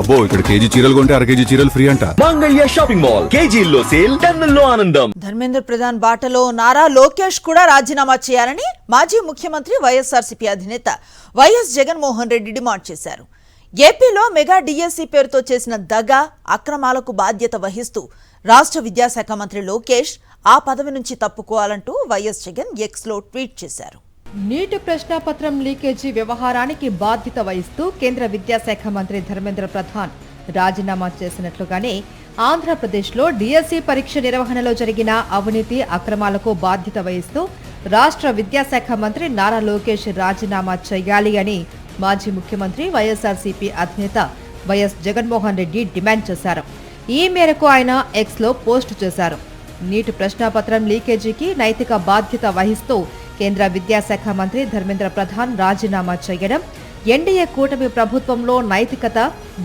అబ్బో ఇక్కడ కేజీ చీరలు కొంటే అర కేజీ చీరలు ఫ్రీ అంట. మంగళ్య షాపింగ్ మాల్ కేజీల్లో సేల్, టన్నుల్లో ఆనందం. ధర్మేంద్ర ప్రధాన్ బాటలో నారా లోకేష్ కూడా రాజీనామా చేయాలని మాజీ ముఖ్యమంత్రి వైఎస్ఆర్సీపీ అధినేత వైఎస్ జగన్మోహన్ రెడ్డి డిమాండ్ చేశారు. ఏపీలో మెగా డిఎస్సీ పేరుతో చేసిన దగా, అక్రమాలకు బాధ్యత వహిస్తూ రాష్ట్ర విద్యాశాఖ మంత్రి లోకేష్ ఆ పదవి నుంచి తప్పుకోవాలంటూ వైఎస్ జగన్ ఎక్స్లో ట్వీట్ చేశారు. నీటి ప్రశ్నాపత్రం లీకేజీ వ్యవహారానికి బాధ్యత వహిస్తూ కేంద్ర విద్యాశాఖ మంత్రి ధర్మేంద్ర ప్రధాన్ రాజీనామా చేసినట్లుగానే ఆంధ్రప్రదేశ్లో డిఎస్సీ పరీక్ష నిర్వహణలో జరిగిన అవినీతి అక్రమాలకు బాధ్యత వహిస్తూ రాష్ట్ర విద్యాశాఖ మంత్రి నారా లోకేష్ రాజీనామా చేయాలి అని మాజీ ముఖ్యమంత్రి వైఎస్ఆర్సీపీ అధినేత వైఎస్ జగన్మోహన్ రెడ్డి డిమాండ్ చేశారు. ఈ మేరకు ఆయన ఎక్స్లో పోస్టు చేశారు. నీటి ప్రశ్నాపత్రం లీకేజీకి నైతిక బాధ్యత వహిస్తూ కేంద్ర విద్యాశాఖ మంత్రి ధర్మేంద్ర ప్రధాన్ రాజీనామా చేయడం ఎన్డీఏ కూటమి ప్రభుత్వంలో నైతికత,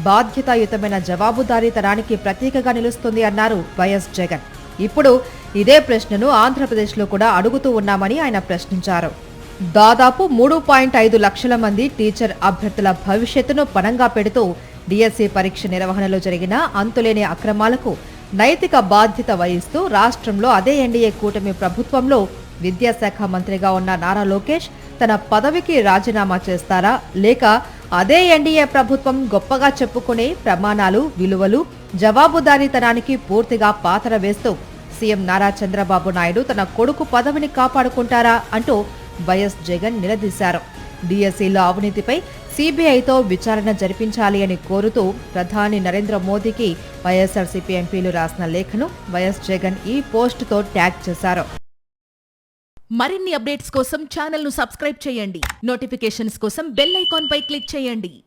బాధ్యతాయుతమైన జవాబుదారీతనానికి ప్రతీకగా నిలుస్తుంది అన్నారు వైఎస్ జగన్. ఇప్పుడు ఇదే ప్రశ్నను ఆంధ్రప్రదేశ్లో కూడా అడుగుతూ ఉన్నామని ఆయన ప్రశ్నించారు. దాదాపు 3.5 లక్షల మంది టీచర్ అభ్యర్థుల భవిష్యత్తును పణంగా పెడుతూ డిఎస్సీ పరీక్ష నిర్వహణలో జరిగిన అంతులేని అక్రమాలకు నైతిక బాధ్యత వహిస్తూ రాష్ట్రంలో అదే ఎన్డీఏ కూటమి ప్రభుత్వంలో విద్యాశాఖ మంత్రిగా ఉన్న నారా లోకేష్ తన పదవికి రాజీనామా చేస్తారా, లేక అదే ఎన్డీఏ ప్రభుత్వం గొప్పగా చెప్పుకునే ప్రమాణాలు, విలువలు, జవాబుదారీతనానికి పూర్తిగా పాతర వేస్తూ సీఎం నారా చంద్రబాబు నాయుడు తన కొడుకు పదవిని కాపాడుకుంటారా అంటూ వైఎస్ జగన్ నిలదీశారు. డిఎస్సీలో అవినీతిపై సీబీఐతో విచారణ జరిపించాలి అని కోరుతూ ప్రధాని నరేంద్ర మోదీకి వైఎస్ఆర్సీపీ ఎంపీలు రాసిన లేఖను వైఎస్ జగన్ ఈ పోస్టుతో ట్యాగ్ చేశారు. మరిన్ని అప్డేట్స్ కోసం ఛానల్ను సబ్స్క్రైబ్ చేయండి. నోటిఫికేషన్స్ కోసం బెల్ ఐకాన్ పై క్లిక్ చేయండి.